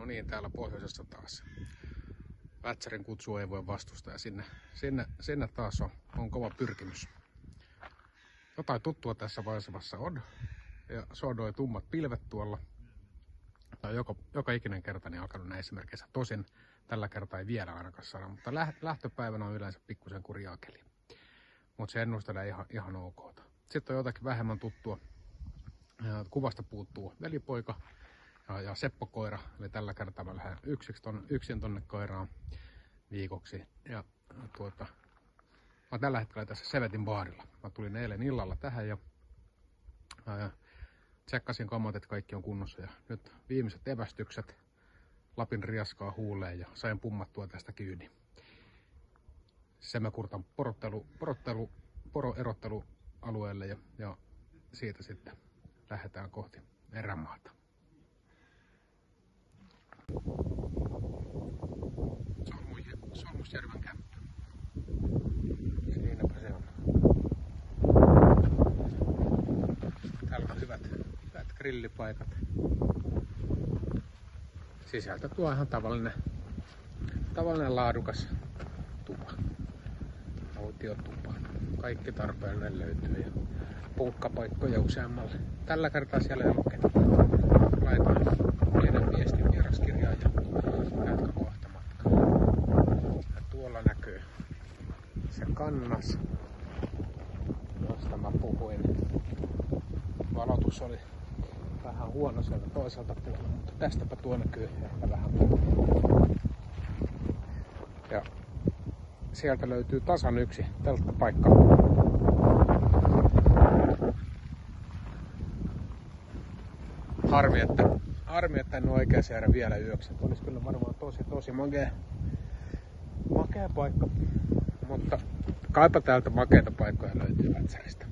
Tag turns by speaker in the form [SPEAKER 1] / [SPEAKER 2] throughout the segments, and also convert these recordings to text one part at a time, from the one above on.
[SPEAKER 1] niin, täällä pohjoisessa taas. Vätsärin kutsu ei voi vastustaa ja sinne taas on kova pyrkimys. Jotain tuttua tässä vaiheessa on. Ja sodoi tummat pilvet tuolla. Tai joka ikinen kerta niin alkanut näissä merkeissä. Tosin tällä kertaa ei vielä ainakaan saada, mutta lähtöpäivänä on yleensä pikkusen kurjaa keli. Mutta se ennustelee ihan ok. Sitten on jotakin vähemmän tuttua. Kuvasta puuttuu velipoika ja Seppo-koira. Eli tällä kertaa mä lähden yksin tonne koiraan viikoksi. Ja mä oon tällä hetkellä tässä Sevetin baarilla. Mä tulin eilen illalla tähän ja tsekkasin kamat, että kaikki on kunnossa. Ja nyt viimeiset evästykset Lapin riaskaa huuleen ja sain pummattua tästä kyyni. Semäkurtan poroerottelualueelle ja siitä sitten lähdetään kohti erämaata. Solmusjärven kämppä. Siinäpä se on. Täällä on hyvät grillipaikat. Sisältä tuo ihan tavallinen laadukas tupa. Autiotupa. Kaikki tarpeellinen löytyy ja punkkapaikkoja useammalle. Tällä kertaa siellä ei ole ketään. Laitan pienen viestin vieraskirjaan ja jatka kohta matkaa. Ja tuolla näkyy se kannas, josta mä puhuin. Valotus oli vähän huono sieltä toiselta puolelta, mutta tästäpä tuo näkyy ehkä vähän. Ja sieltä löytyy tasan yksi telttapaikka. Harmi, että en ole oikeassa jäädä vielä yöksi. Olisi kyllä varmaan tosi makea paikka. Mutta kaipa täältä makeita paikkoja löytyy Vätsäristä.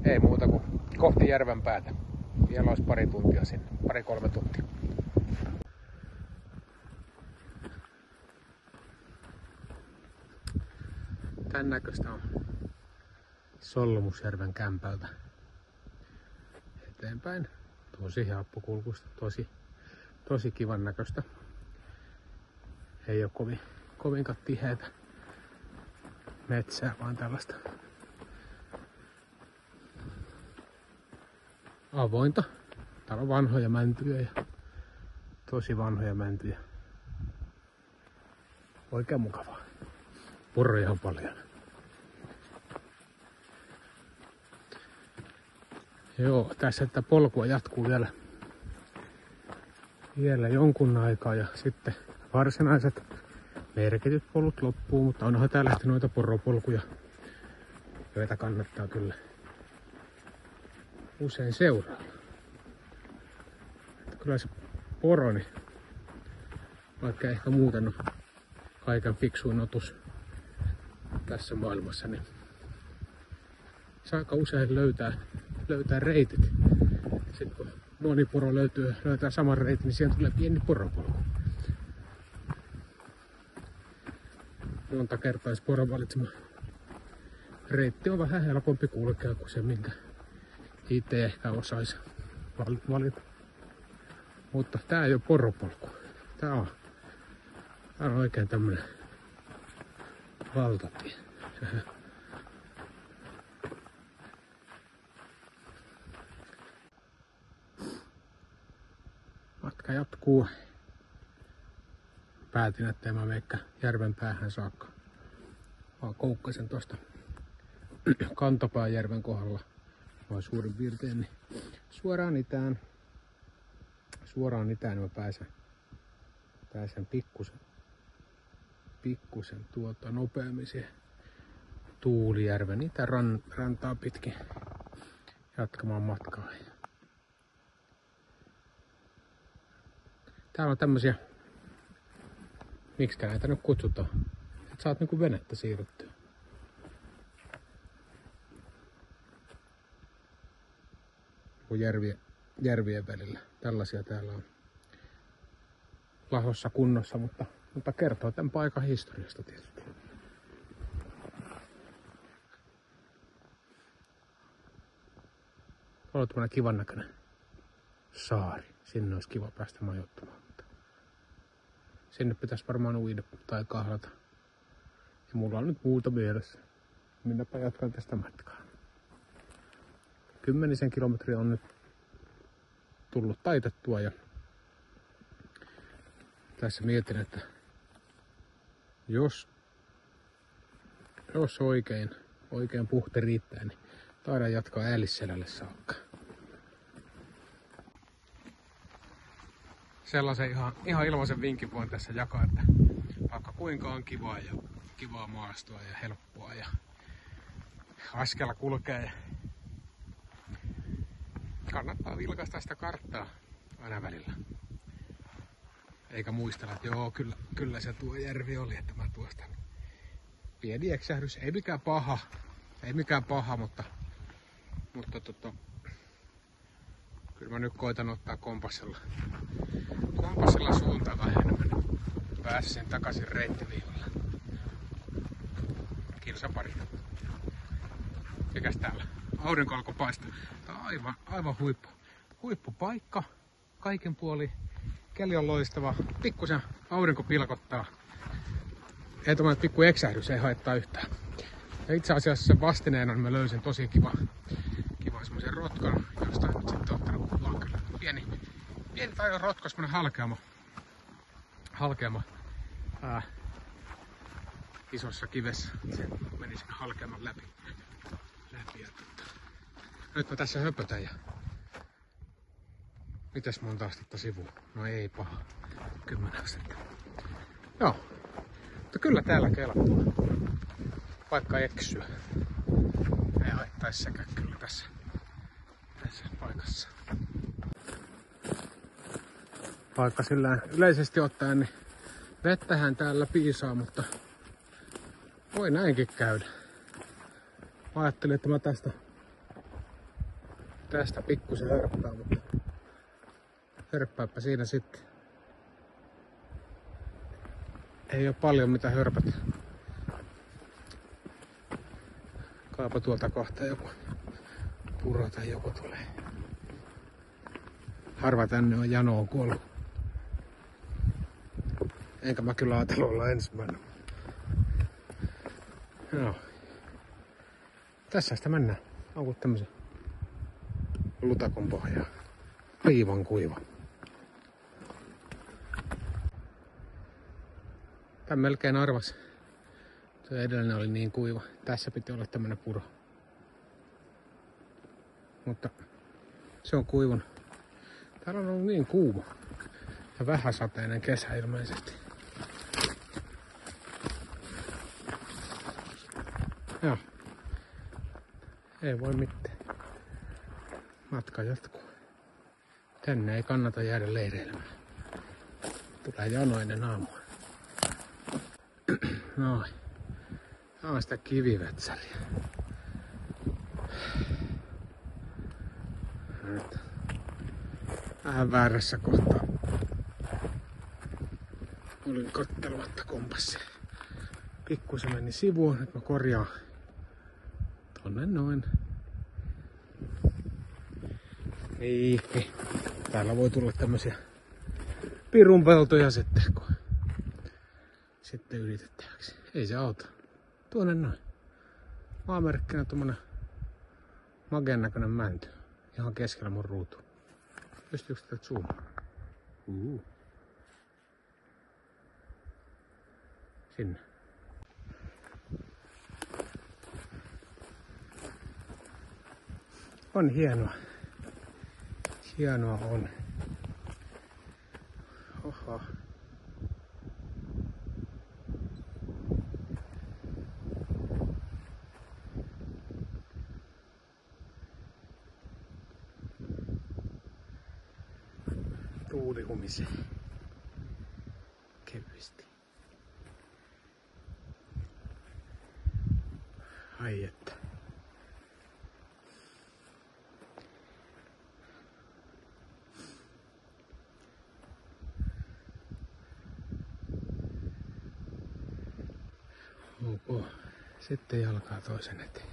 [SPEAKER 1] Ei muuta kuin kohti järven päätä. Vielä olisi pari tuntia sinne. 2-3 tuntia. Tän näköistä on Solmusjärven kämpältä eteenpäin. Tosi happokulkuista, tosi kivan näköistä. Ei ole kovinkaan tiheätä metsää, vaan tällaista avointa. Täällä on vanhoja mäntyjä ja tosi vanhoja mäntyjä. Oikein mukavaa. Purroja on paljon. Joo, tässä että polkua jatkuu vielä jonkun aikaa ja sitten varsinaiset merkityt polut loppuu, mutta onhan täällä noita poropolkuja, joita kannattaa kyllä usein seurailla. Kyllä se poro, niin vaikka ehkä muuten on kaiken fiksuin otus tässä maailmassa, niin se aika usein löytää reitit. Sitten kun moni poro löytää saman reitin, niin siihen tulee pieni poropolku. Monta kertaa poron valitsema reitti on vähän helpompi kulkea kuin se, minkä itse ehkä osaisi valita. Mutta tää ei ole poropolku. Tää on oikein tämmönen valtatie. Matka jatkuu. Päätin, ettei mä meikkä järven päähän saakka, vaan koukkasen tuosta Kantopääjärven kohdalla, vaan suurin piirtein niin suoraan itään niin mä pääsen pikkusen nopeammin siihen Tuulijärven itärantaa pitkin jatkamaan matkaa. Täällä on tämmösiä, miksikä näitä nyt kutsutaan, että saat niinku venettä siirrettyä. Järvien välillä. Tällaisia täällä on lahossa kunnossa, mutta kertoo tämän paikan historiasta tietysti. Tuolla on tämmönen kivan näköinen saari. Sinne olisi kiva päästä majoittumaan. Mutta sinne pitäisi varmaan uida tai kahlata. Ja mulla on nyt muuta mielessä. Minäpä jatkan tästä matkaa. 10 kilometriä on nyt tullut taitettua ja tässä mietin, että jos oikein puhti riittää, niin taidaan jatkaa Äälisselälle saakka. Sellaisen ihan ilmaisen vinkin voin tässä jakaa, että vaikka kuinka on kivaa maastoa ja helppoa ja askella kulkee, kannattaa vilkaista sitä karttaa aina välillä. Eikä muistella, että joo, kyllä se tuo järvi oli, että mä tuosta. Pieni eksähdys, ei mikään paha, mutta kyllä mä nyt koitan ottaa kompassilla suuntaa vähän enemmän. Pääsisin takaisin reittiviivalle. Kilsapari. Mikäs täällä? Aurinko alkoi paistaa. Tää on aivan huippupaikka. Kaiken puoli. Keli on loistava. Pikkusen aurinko pilkottaa. Ei tommoinen pikku eksähdys, ei haittaa yhtään. Ja itse asiassa sen vastineena mä löysin tosi kiva semmoisen rotkan, josta on nyt sitten ottanut kuvaa kyllä. Pieni tai rotko, semmonen halkeama isossa kivessä. Se meni sen halkeaman läpi. Nyt mä tässä höpötän ja mitäs monta astetta sivua? No ei paha. 10 astetta. Joo. Mutta kyllä täällä kelpaa. Vaikka eksyä. Ei haittaisi sekään kyllä tässä paikassa. Vaikka sillä yleisesti ottaen niin vettähän täällä piisaa, mutta voi näinkin käydä. Mä ajattelin, että mä tästä pikkusen hörppään, mutta hörppääpä siinä sitten. Ei oo paljon mitä hörpätä. Kaapa tuolta kohta joku puro tai joku tulee. Harva tänne on janoon kuollut. Enkä mä kyllä ajatellut olla ensimmäinen. Joo. Tässä sitä mennään. Onko tämmösen lutakon pohjaa. Aivan kuiva. Tän melkein arvas. Tuo edellinen oli niin kuiva. Tässä piti olla tämmönen puro. Mutta se on kuivun. Täällä on ollut niin kuuma. Ja vähäsateinen kesä ilmeisesti. Joo. Ei voi mitään. Matka jatkuu. Tänne ei kannata jäädä leireilemään. Tulee janoinen aamu. Noin. Tää on sitä kivivetsäriä. Nyt vähän väärässä kohtaa. Olin kattelematta kompassia. Pikkusen meni sivuun. Nyt mä korjaan tonne noin. Niin. Täällä voi tulla tämmösiä pirunpeltoja sitten ylitettäväksi. Ei se auta. Tuonne noin. Maamerkkinä tommonen magen näköinen mänty. Ihan keskellä mun ruutu. Pystyykö tätä zoomaan? Sinne. On hienoa. Hienoa on. Oho. Tuuli humisee. Kevyesti. Ai että. Ok. Sitten jalkaa toisen eteen.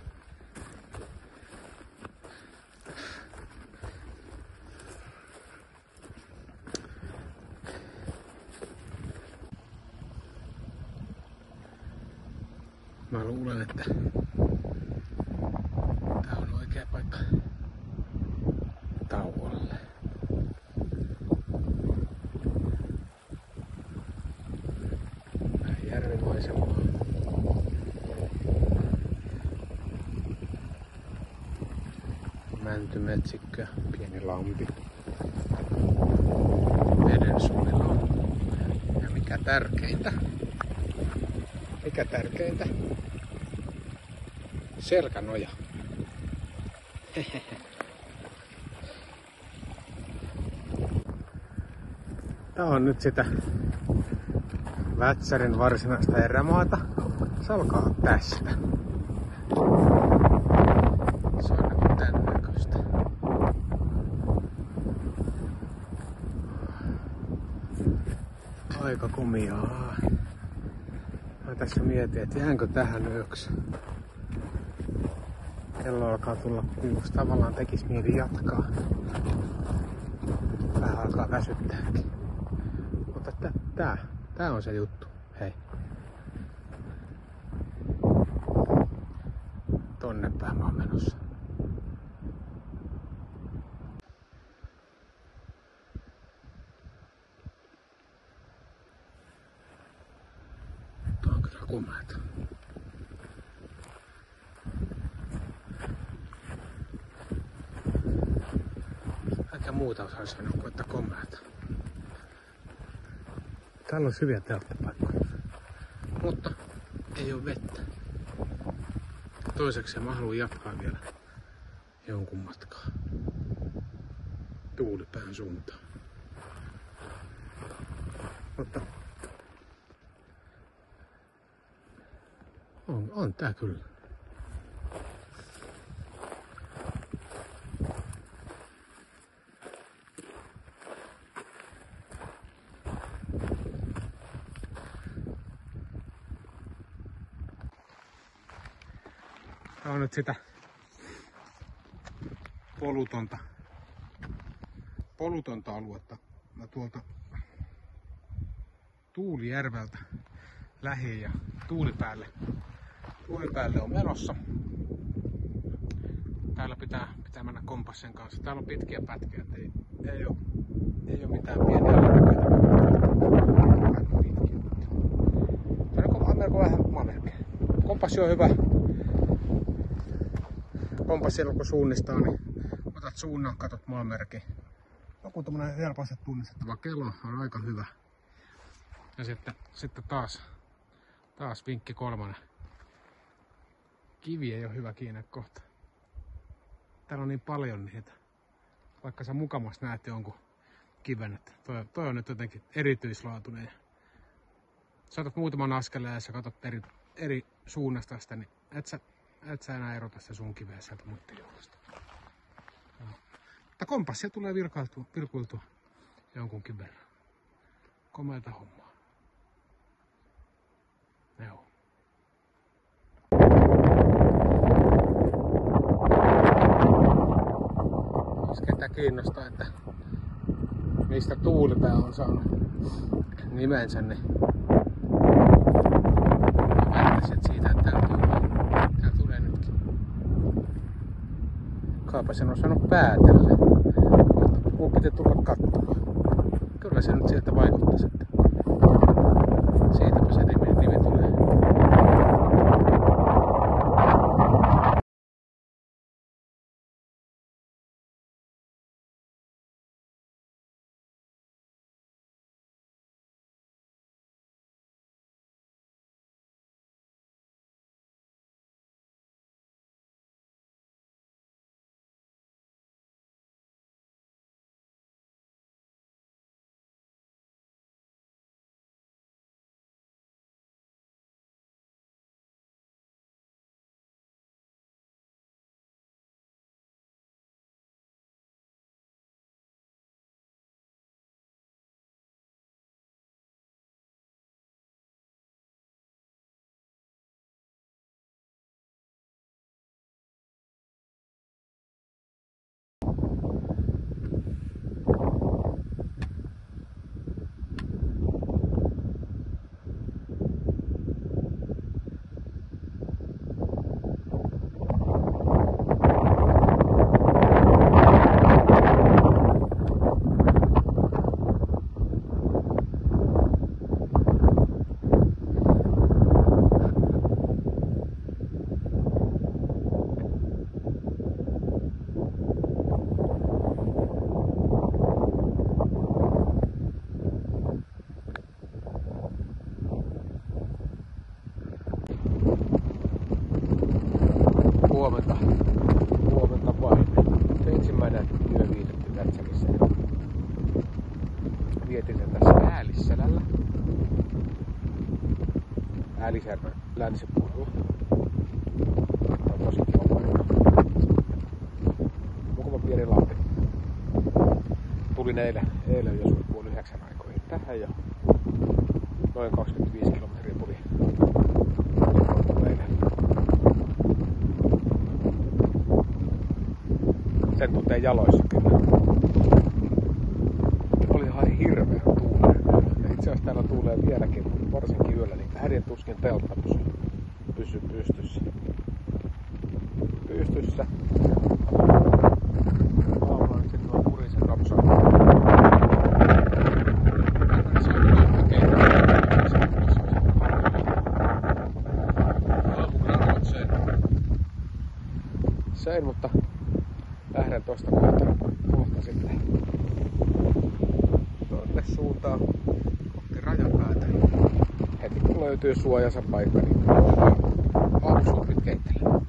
[SPEAKER 1] että tää on oikea paikka tauolle. Vähän järvimaisemaa. Mäntymetsikkö, pieni lampi. Veden suilla on. Ja mikä tärkeintä? Selkänoja. Tää on nyt sitä Vätsärin varsinaista erämaata. Se alkaa tästä. Se on nyt tän näköistä. Aika komiaa. Mä tässä mietin, että jäänkö tähän yöksi. Kello alkaa tulla 6. Tavallaan tekis mieli jatkaa. Vähän alkaa väsyttääkin. Mutta tää on se juttu. Hei. Tonne päin mä oon menossa. Tää on kyllä kumeeta. Eikä muuta osaa sanoa kuin että komeata. Täällä on hyviä telttapaikkoja. Mutta ei oo vettä. Toiseksi mä haluan jatkaa vielä jonkun matkaa tuulipään suuntaan. Mutta on tää kyllä. Tää on nyt sitä polutonta aluetta. Mä tuolta Tuulijärveltä lähin ja tuulipäälle on menossa. Täällä pitää mennä kompassin kanssa. Täällä on pitkiä pätkiä, että ei oo mitään pieniä alatekoita. Tää on melko vähän melkein. Kompassi on hyvä. Kompassilla kun suunnistaa, niin otat suunnan, katot maamerkin. Joku tommonen helposti tunnistettava kello on aika hyvä. Ja sitten taas vinkki 3. Kivi ei ole hyvä kiinni kohta. Täällä on niin paljon niitä. Vaikka sä mukamas näet jonkun kiven, että toi on nyt jotenkin erityislaatuinen. Sä otat muutaman askeleen ja sä katot eri suunnasta sitä, niin et sä enää erota se sun kiveä sieltä muiden joukosta. Mutta kompassia tulee virkuiltua jonkunkin verran. Komeata hommaa. Joo. Jos ketä kiinnostaa, että mistä tuulipää on saanut nimensä, niin väittäisin siitä, että täällä tulee nytkin. Kaapa sen on saanut päätellä, mutta mun piti tulla katsomaan. Kyllä se nyt sieltä vaikuttaa sitten. Siitäpä se nimi tulee. vietin sen tässä Äälisselällä. Äälisjärven länsipuolella. Tämä on tosi kiva paikka. Mukava pieni lampi. Tulin eilen jo suuri 8 aikoihin tähän ja noin 25 kilometriä tuli eilen. Sen tuntee jaloissakin. Oli ihan hirveän tuuleen. Itse asiassa täällä tuulee vieläkin, mutta varsinkin yöllä niin hädin tuskin teltta pysyy pystyssä. Aamulla nyt sitten vaan kurisen rapsaa. Söin, mutta lähden tuosta kohta sitten tuonne suuntaan kohti rajapäätä. Heti kun löytyy suojansa paikka, niin aamusuupit keittelee.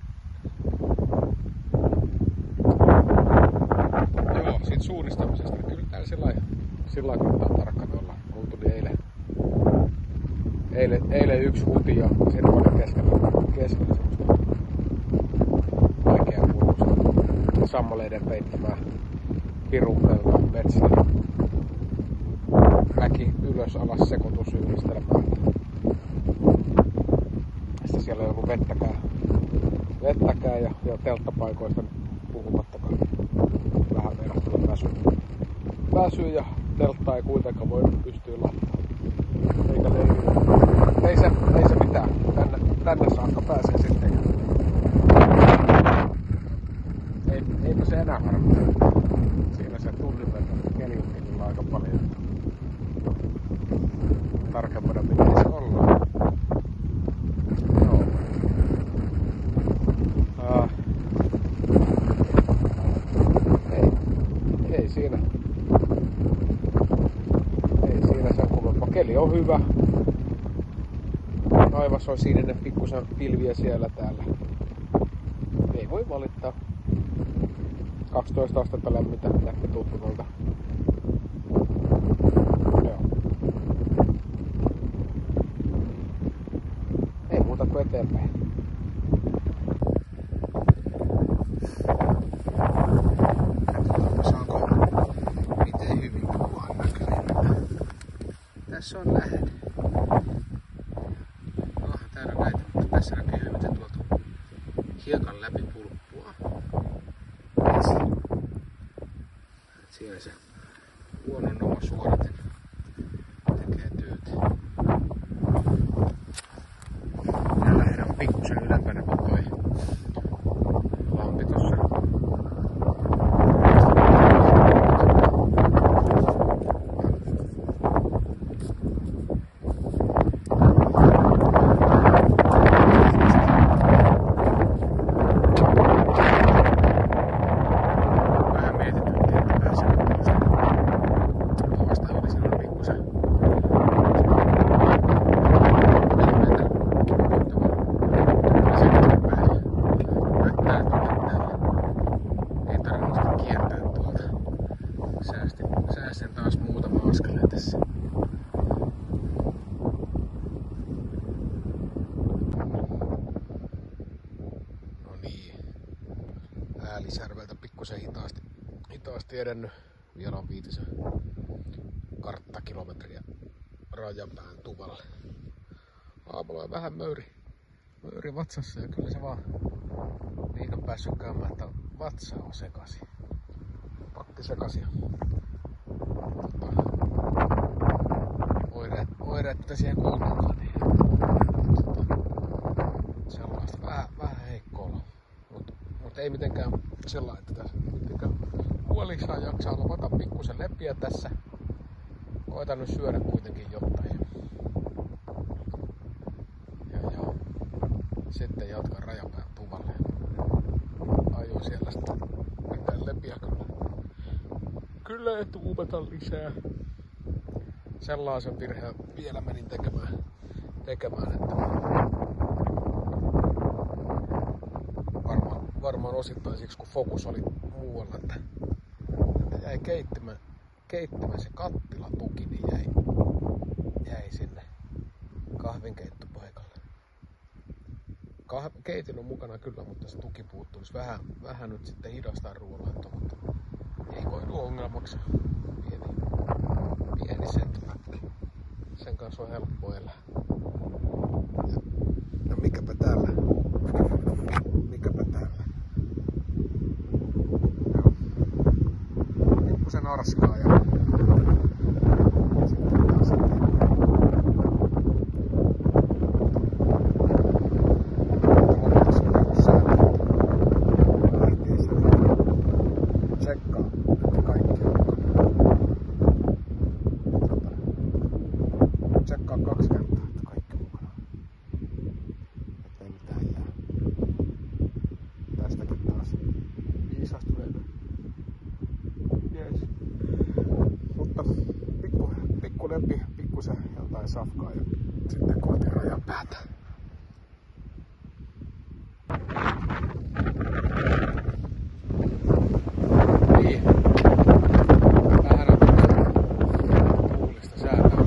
[SPEAKER 1] Joo, siitä suunnistamisesta. Kyllä täällä sillä kohtaa tarkkana ollaan. Mulla tuli eilen yksi huti ja sitten oli keskellä semmoista vaikeaa purkusta. Sammaleiden peittämää pirunpeltoa metsällä. Väki ylös alas sekoitusyhdistelmää. Sitten siellä ei ollut vettäkään ja telttapaikoista puhumattakaan. Vähän meinahtunut väsyy ja teltta ei kuitenkaan voi pystyä laittaa. Eikä leirillä. Ei se mitään. Tänne saakka pääsee sitten. Eipä se enää harmittaa. Siinä se tunnin verran keljutti kyllä aika paljon. Tarkempana pitäisi olla. Joo. Ei siinä sen kummempaa. Keli on hyvä. Taivas on sininen, pikkusen pilviä siellä täällä. Ei voi valittaa. 12 astetta lämmintä, näkki tuttunolta. Joo. Ei muuta kuin eteenpäin. Katsotaanpa saanko miten hyvin kuvan näköinen. Tässä on lähde. Onhan täällä näitä, mutta tässä näkyy hyvin miten tuolta hiekan läpi pulppua. Siinä se luonnonnoma suoraten tekee työtä. Ja lähdetään pikkusen ylempänä kuin toi lampi tossa. Säästän taas muutama askeleen tässä. No niin. Äälisjärveltä pikkusen hitaasti edennyt. Vielä on 5 karttakilometriä Rajapään tuvalle. Aamulla on vähän möyri vatsassa ja kyllä se vaan niin on päässyt käymään, että vatsa on sekaisin. Pakki sekaisin. Oireetta siihen kuuluukaan. Sellaista vähän heikko olo. Mut ei mitenkään sellainen, että tässä mitenkään huolissaan jaksaa lopata pikkusen leppiä tässä. Koitan nyt syödä kuitenkin jotain. Ja sitten jatkan Rajapään tuvalle. Aion siellä sitten pitää lepiä kyllä ei tuupata lisää. Sellaisen virheen vielä menin tekemään että varmaan osittain siksi kun fokus oli muualla, että jäi keittimen se kattilatuki niin jäi sinne kahvinkeittopaikalle. Keitin on mukana kyllä, mutta se tuki puuttuisi. Vähän nyt sitten hidastaa ruoanlaittoa, mutta ei koidu ongelmaksi. Pieni setback. Sen kanssa on helppo elää. Ja mikäpä täällä? Pikkusen arskaa ja sitten taas tsekkaa 2 kertaa, että kaikki on mukana. Ettei mitään jää. Tästäkin taas viisastuneena. Jees. Mutta pikku lempi, pikkusen jotain safkaa ja sitten kohti rajapäätä. Niin. Vähän on tuulista säätä.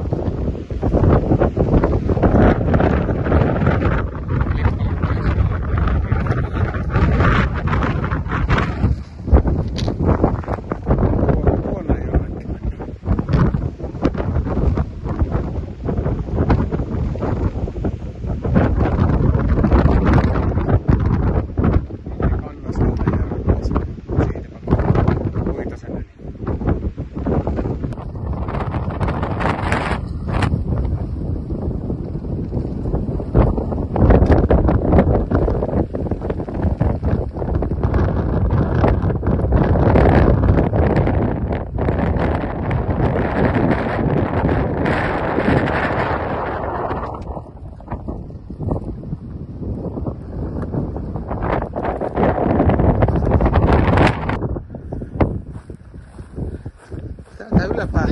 [SPEAKER 1] Täältä yläpää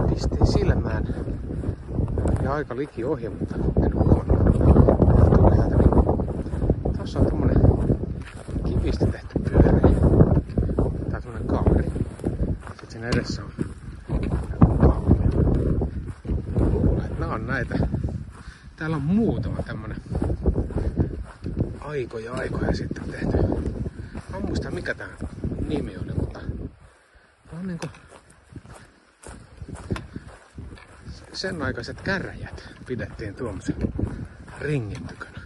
[SPEAKER 1] pistiin silmään ja aika liki ohi, mutta en huomannut. Tuli täältä niin. Tuossa on tommonen kivistä tehty pyöri. Tää on tommonen kaari. Sitten siinä edessä on palmia. Luulen, että nää on näitä. Täällä on muutama tämmönen aikoja sitten tehty. Mä en muista mikä tää nimi oli, mutta on niinku sen aikaiset käräjät pidettiin tuommoisen ringin tykönä.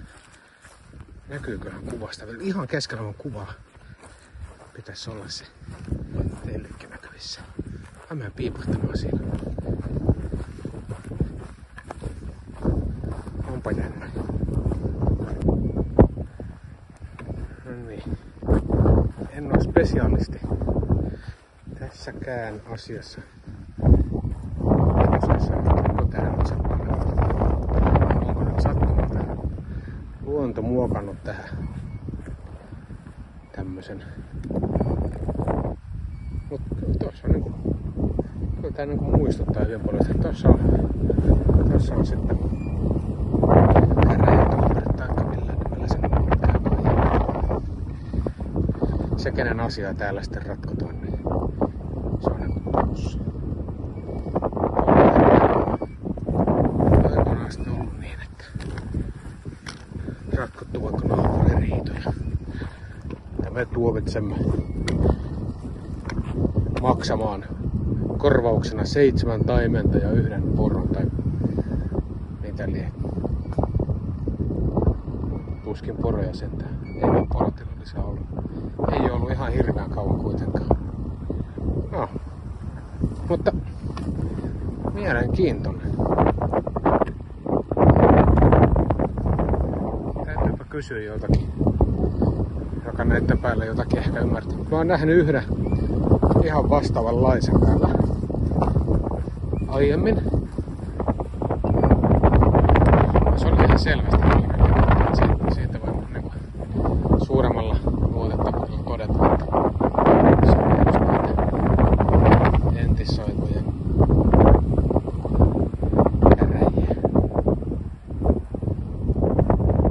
[SPEAKER 1] Näkyyköhän kuvasta vielä? Ihan keskellä on kuva. Pitäisi olla se teillekin näkyvissä. Mä menen piipahtamaan siinä. Onpa jännä. No niin. En ole spesialisti tässäkään asiassa. Onko tää nyt semmoinen? Onko nyt sattunut tähän? Luonto muokannut tähän tämmösen. Mut tuossa on niinku, kyllä tää niinku muistuttaa hyvin paljon, että tuossa on sitten käräjätuomari taikka millään nimellä sen pitää. Se kenen asiaa täällä sitten ratkotaan, niin se on niinku tuossa. Aikanaan sitten ollut niin, että ratkottu vaikka naapurin riitoja. Ja me tuomitsemme maksamaan korvauksena 7 taimenta ja 1 poron tai mitä lie. Tuskin poroja sentään. Ennen porotilallisia ollut. Ei ollut ihan hirveän kauan kuitenkaan. No. Mutta mielenkiintoinen. Täytyypä kysyä jotakin, joka näiden päällä jotakin ehkä ymmärtää. Mä oon nähnyt yhden ihan vastaavanlaisen täällä aiemmin. Se oli ihan selvästi siitä voi niinku suuremmalla luotettavuudella todeta, että se on just näitä entissoikojen käräjiä.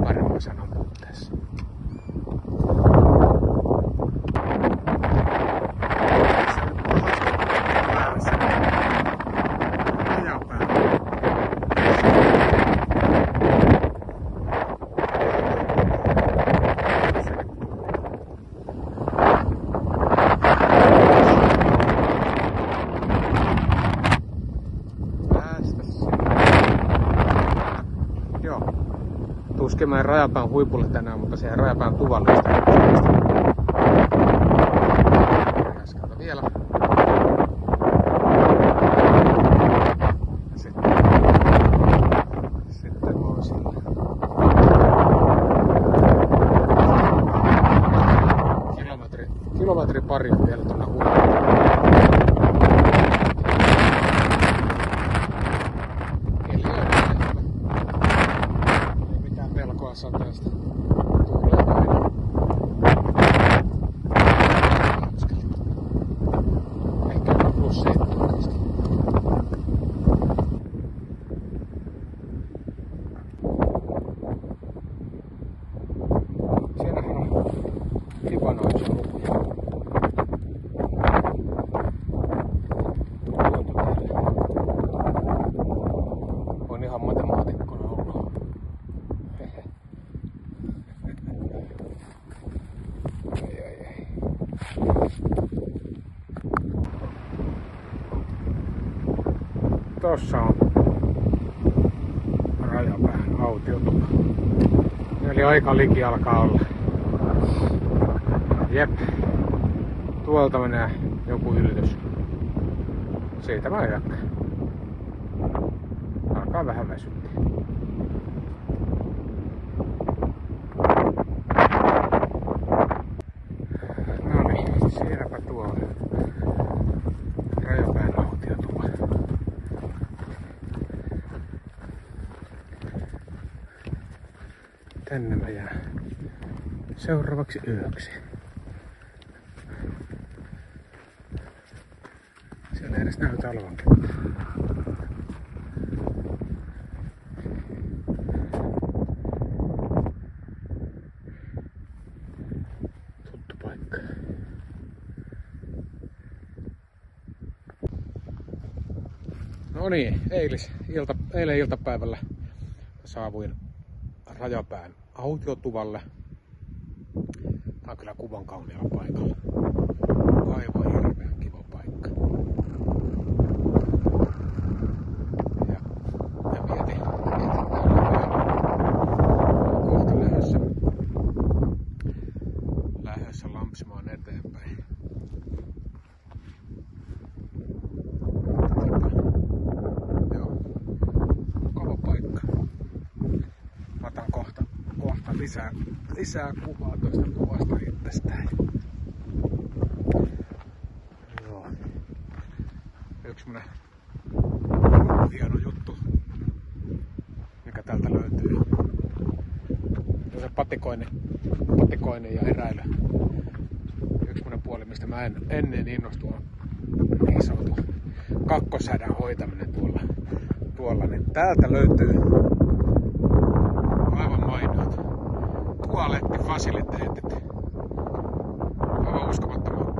[SPEAKER 1] Varmaan sanon puutteessa. Koskenmäen Rajapään huipulle tänään, mutta siihen Rajapään tuvalle. Askelta vielä. Sitten on sillä. Kilometri pari on vielä tuonne huipulle. Sateesta. Tuulee päin. Ehkä jopa +7. Siellähän on Fibonacci lukuja. On ihan matemaatikkona ollut. Tossa on Rajapään autiotupa. Eli aika liki alkaa olla. Jep. Tuolta menee joku ylitys. Siitä mä jatkan. Alkaa vähän väsyttää. No niin, siinäpä tuo Rajapään autiotupa. Tänne mä jään seuraavaksi yöksi. Siellä ei edes näytä olevan ketään. Tuttu paikka. No niin, eilen iltapäivällä saavuin Rajapään autiotuvalle. Tää on kyllä kuvan kauniilla paikalla. Aivan hirveän kiva paikka. Ja mietin kohta lähdössä lampsimaan eteenpäin. Joo, kova paikka. Mä otan kohta lisää kuvaa tuosta kuvasta itsestään. Joo. Yksi semmonen hieno juttu, mikä täältä löytyy. Se patikoinen ja eräily. Yksi semmonen puoli, mistä mä ennen innostuin, niin sanottu kakkoshädän hoitaminen tuolla. Niin täältä löytyy aivan mainiot tualettifasiliteetit. Aivan uskomattoman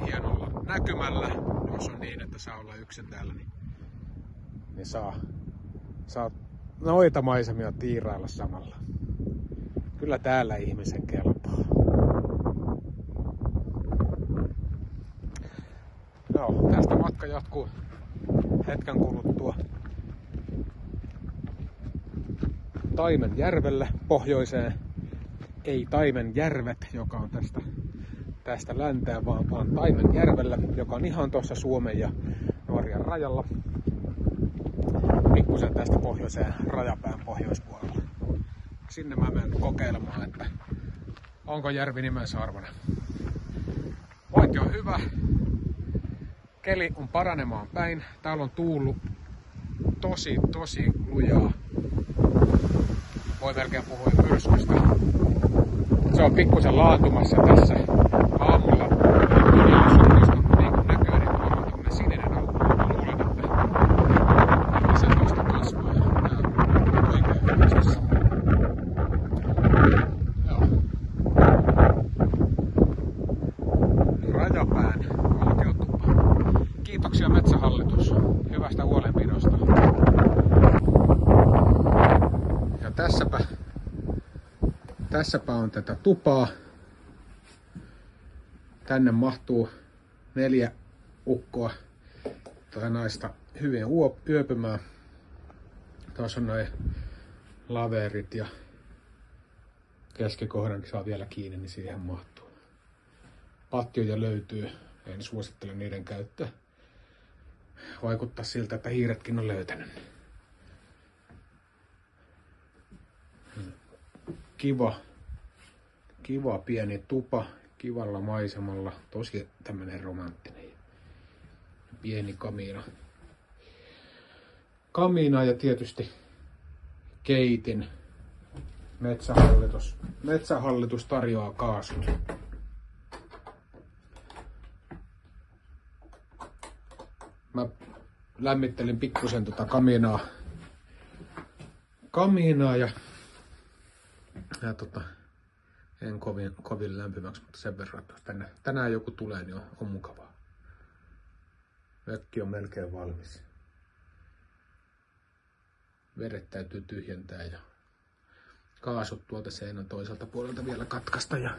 [SPEAKER 1] hienolla näkymällä, jos on niin, että saa olla yksin täällä, niin saa noita maisemia tiirailla samalla. Kyllä täällä ihmisen kelpaa. Joo, tästä matka jatkuu hetken kuluttua Taimenjärvelle pohjoiseen. Ei Taimenjärvet, joka on tästä länteen, vaan Taimenjärvelle, joka on ihan tuossa Suomen ja Norjan rajalla. Pikkusen tästä pohjoiseen Rajapään pohjoispuolella. Sinne mä menen kokeilemaan, että onko järvi nimensä arvoinen. Pointti on hyvä. Keli on paranemaan päin. Täällä on tuullut tosi lujaa. Voi melkein puhua myrskystä. Se on pikkusen laantumassa tässä aamulla. Niin kuin näkyy, niin tuolla on tämmönen sininen aukko. Mä luulen, että se tuosta kasvaa. Oikein hyvässä. Joo. Rajapään autiotupa. Kiitoksia Metsähallitus hyvästä huolenpidosta. Ja tässäpä on tätä tupaa. Tänne mahtuu 4 ukkoa tai naista hyvin yöpymään. Tuossa on noin laverit ja keskikohdankin saa vielä kiinni, niin siihen mahtuu. Patjoja löytyy, en suosittele niiden käyttöä. Vaikuttaa siltä, että hiiretkin on löytänyt. Kiva pieni tupa, kivalla maisemalla, tosi tämmönen romanttinen. Pieni kamiina ja tietysti keitin. Metsähallitus tarjoaa kaasut. Mä lämmittelin pikkusen kamiinaa ja en kovin lämpimäksi, mutta sen verran, että tänään joku tulee, niin on mukavaa. Mökki on melkein valmis. Vedet täytyy tyhjentää ja kaasut tuolta seinän toiselta puolelta vielä katkaista ja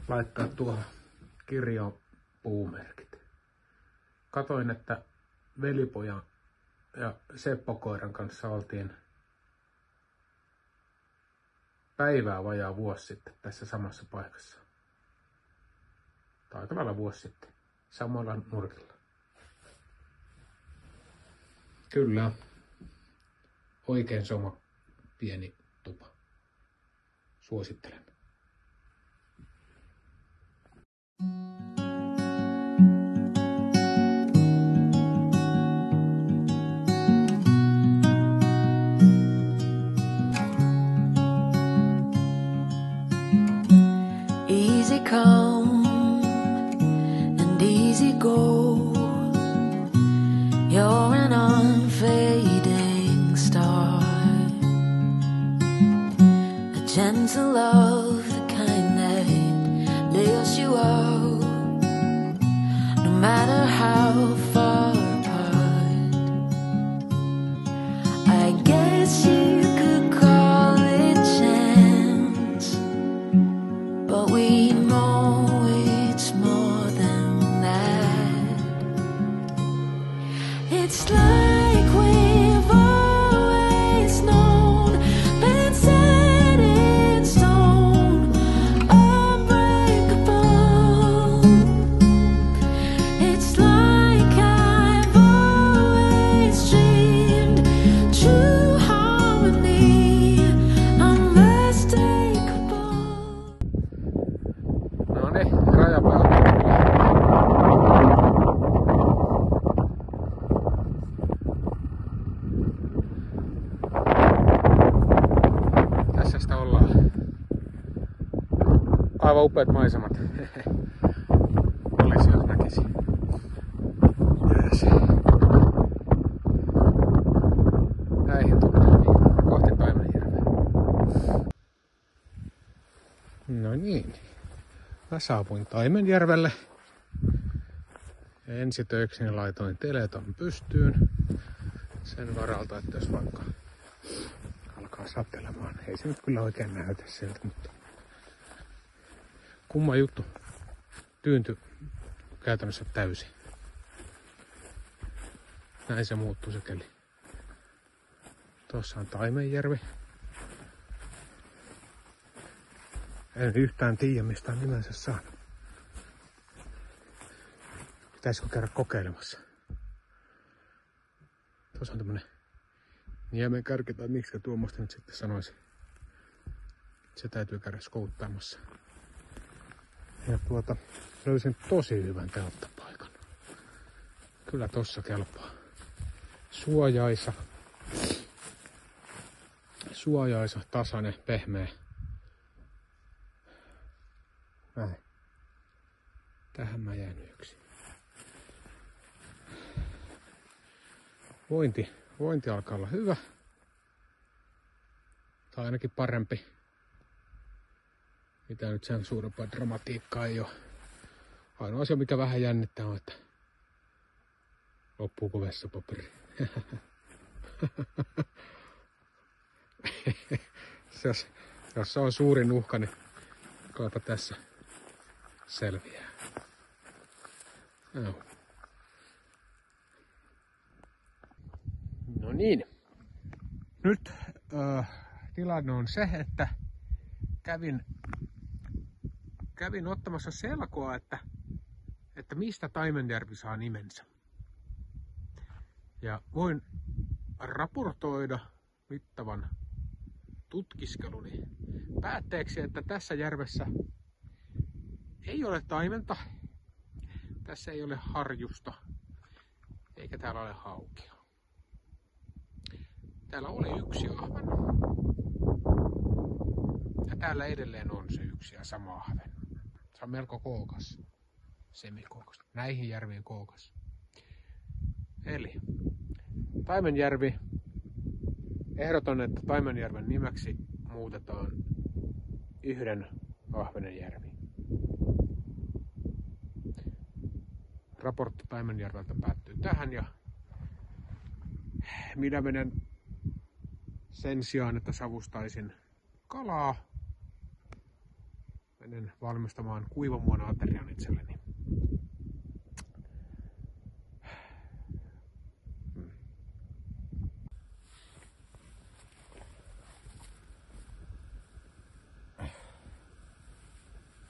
[SPEAKER 1] laittaa tuohon kirjoon puumerkit. Katoin, että velipojan ja Seppo-koiran kanssa oltiin päivää vajaa vuosi sitten tässä samassa paikassa. Tai aika lailla vuosi sitten. Samalla nurkilla. Kyllä. Oikein soma pieni tupa. Suosittelen.
[SPEAKER 2] Easy come and easy go. You're an unfading star, a gentle love, the kind that lifts you up, no matter how far apart. I guess you could call it chance, but we know it's more than that. It's like we've always known, been set in stone, unbreakable. It's like I've always dreamed, true harmony, unmistakable.
[SPEAKER 1] No niin, rajapää. Tässä sitä ollaan. Aivan upeat maisemat. Olisi jos näkisi. Jees. Näihin tunnelmiin kohti Taimenjärveä. No niin. Mä saavuin Taimenjärvelle. Ja ensitöikseni laitoin teleton pystyyn. Sen varalta, että jos vaikka alkaa satelemaan. Ei se nyt kyllä oikein näytä siltä, mutta kumma juttu. Tyynty käytännössä täysin. Näin se muuttuu se keli. Tuossa on Taimenjärvi. En yhtään tiedä mistä on nimensä saanut. Pitäisikö käydä kokeilemassa? Tuossa on tämmönen niemenkärki tai miksi tuommoista nyt sitten sanoisi. Se täytyy käydä skouttaamassa. Ja löysin tosi hyvän telttapaikan. Kyllä tossa kelpaa. Suojaisa, tasainen, pehmeä. Näin. Tähän mä jään yksin. Vointi alkaa olla hyvä. Tai ainakin parempi. Mitä nyt sen suurempaa dramatiikkaa ei ole. Ainoa asia mikä vähän jännittää on, että loppuuko vessapaperi. Jos se on suurin uhka, niin kaapa tässä selviää. No. No niin. Nyt tilanne on se, että kävin ottamassa selkoa, että mistä Taimenjärvi saa nimensä. Ja voin raportoida mittavan tutkiskeluni päätteeksi, että tässä järvessä ei ole taimenta, tässä ei ole harjusta, eikä täällä ole haukia. Täällä oli yksi ahven, ja täällä edelleen on se yksi ja sama ahven. Se on melko kookas, semikookas, näihin järviin kookas. Eli Taimenjärvi, ehdotan, että Taimenjärven nimeksi muutetaan Yhden ahvenen järvi. Raportti Taimenjärveltä päättyy tähän ja minä menen sen sijaan, että savustaisin kalaa, menen valmistamaan kuivamuon aterian itselleni.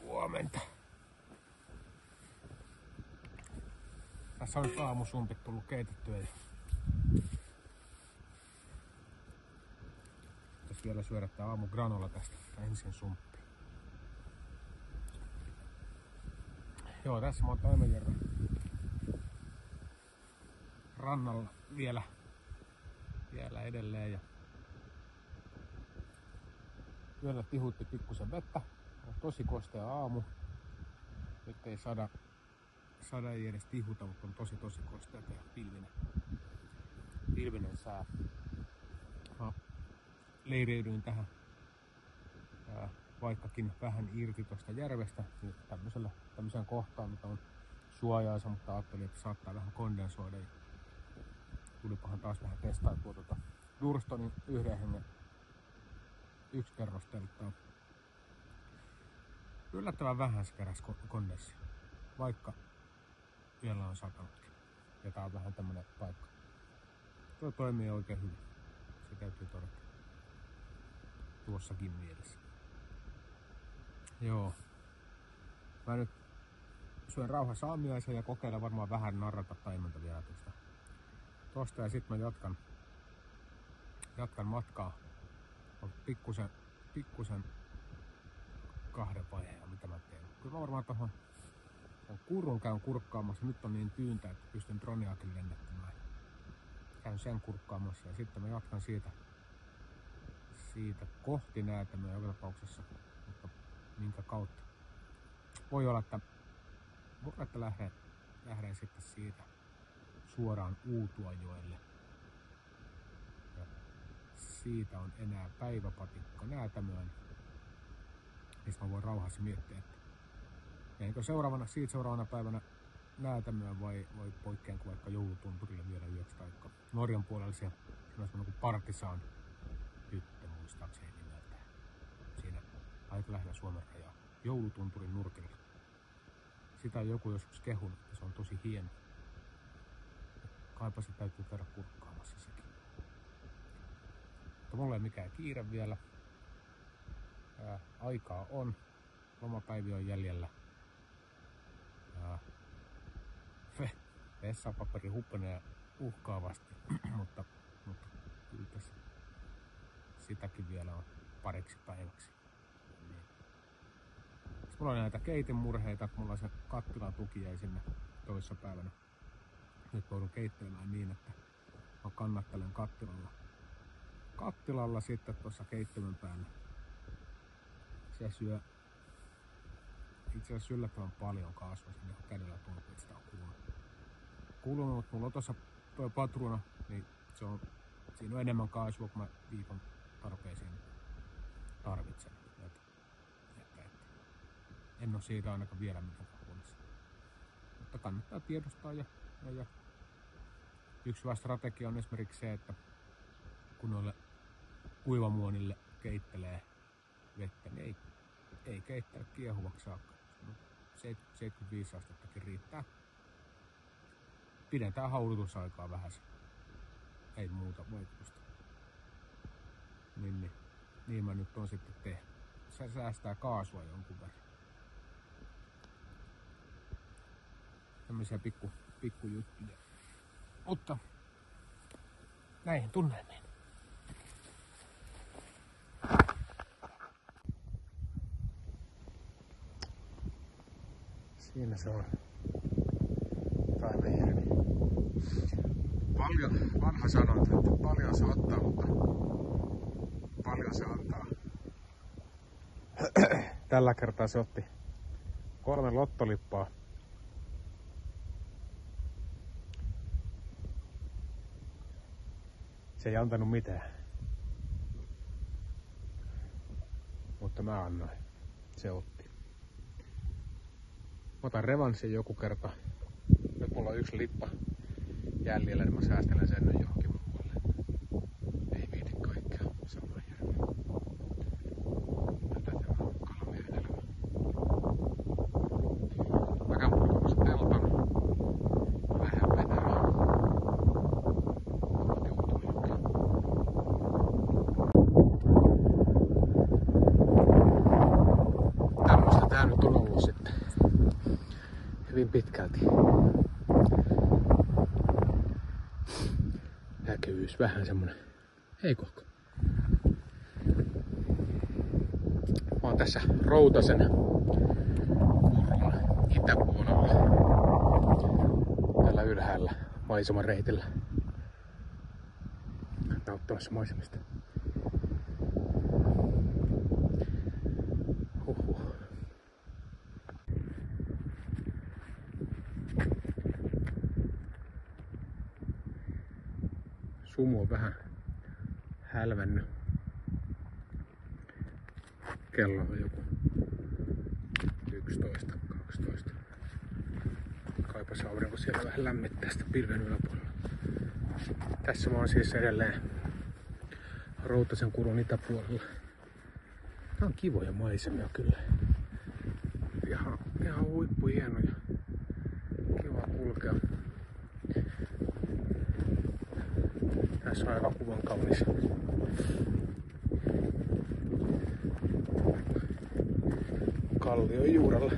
[SPEAKER 1] Huomenta. Tässä on aamusumpit tullut keitettyä ja pitäisi vielä syödä tää aamugranola tästä ensin sumppi. Joo, tässä mä oon Taimenjärven rannalla vielä edelleen ja yöllä tihutti pikkusen vettä. On tosi kostea aamu. Nyt ei sada ei edes tihuta, mutta on tosi kostea ja pilvinen sää. Mä leireydyin tähän vaikkakin vähän irti tuosta järvestä niin tämmöiseen kohtaan, mitä on suojaisa, mutta ajattelin, että saattaa vähän kondensoida. Ja tulipahan taas vähän testailtua tuota Durstonin yhden hengen yksikerrosteltaa. Yllättävän vähän se keräsi kondenssia, vaikka yöllä on satanutkin. Ja tää on vähän tämmönen paikka. Tuo toimii oikein hyvin. Se täytyy todeta. Tuossakin mielessä. Joo. Mä nyt syön rauhassa aamiaisen ja kokeilen varmaan vähän narrata taimenta vielä tosta ja sit mä jatkan matkaa. On pikkusen kahden vaiheen, mitä mä teen. Kyllä mä varmaan tohon kurun käyn kurkkaamassa. Nyt on niin tyyntä, että pystyn droniakin lennettämään. Käyn sen kurkkaamassa ja sitten mä jatkan siitä kohti Näätämöä joka tapauksessa. Mutta minkä kautta? Voi olla, että lähden sitten siitä suoraan Uutuajoelle. Ja siitä on enää päiväpatikka Näätämöön. Mistä mä voin rauhassa miettiä, että menenkö seuraavana päivänä Näätämöön vai poikkeanko vaikka Joulutunturille vielä yöksi taikka Norjan puolella siellä on semmoinen kuin Partisan tyttö muistaakseni nimeltään. Siinä aika lähellä Suomen rajaa. Joulutunturin nurkilla. Sitä on joku joskus kehunut, että se on tosi hieno. Kaipa se täytyy käydä kurkkaamassa sekin. Mutta mulla ei mikään kiire vielä. Aikaa on. Lomapäiviä on jäljellä. Vessapaperi hupenee uhkaavasti, mutta kyllä tässä sitäkin vielä on pariksi päiväksi. Niin. Mulla on näitä keitemurheita, että mulla se kattilan tuki jäi sinne toissapäivänä. Nyt joudun keittelemään niin, että mä kannattelen kattilalla sitten tuossa keittimen päällä. Se syö itse asiassa yllättävän paljon kaasua sinne, kun kädellä tuntuu, että sitä on kulunut. Mutta mulla on tuossa toi patruuna, niin siinä on enemmän kaasua kuin mä viikon tarpeisiin tarvitsen. Että en ole siitä ainakaan vielä mitenkään huolissa. Mutta kannattaa tiedostaa ja yksi hyvä strategia on esimerkiksi se, että kun noille kuivamuonille keittelee vettä, niin ei keittää kiehuvaksi saakka. 75 astettakin riittää. Pidetään haudutusaikaa vähän. Ei muuta vaikutusta. niin mä nyt on sitten tehnyt. Se säästää kaasua jonkun verran. Tämmöisiä pikkujuttuja. Mutta näihin tunnelmiin. Siinä se on. Taimejärvi. Paljon vanha sanonta, että paljon se ottaa, mutta paljon se antaa. Tällä kertaa se otti 3 lottolippaa. Se ei antanut mitään. Mutta mä annoin. Se otti. Mä otan revanssin joku kerta. Nyt mulla on 1 lippa jäljellä, niin mä säästelen sen nyt johonkin muualle. Ei viiti kaikkea samaan järveen. Tätä tämä on kalamiehen elämä. Mä käyn purkamassa teltan. Vähän vetämään. Tämmöstä tää nyt on ollut sitten. Hyvin pitkälti. Näkyvyys vähän semmonen heikohko. Mä oon tässä Routasen kurun itäpuolella. Täällä ylhäällä maisemareitillä. Nauttamassa maisemista. Sumu on vähän hälvennyt. Kello on joku 11, 12. Kaipas aurinko siellä vähän lämmittää sitä pilven yläpuolella. Tässä mä oon siis edelleen Routasen kurun itäpuolella. Tää on kivoja maisemia kyllä. Ihan huippuhienoja. Kiva kulkea. Tässä on aika kuvan kaunis. Kallion juurella.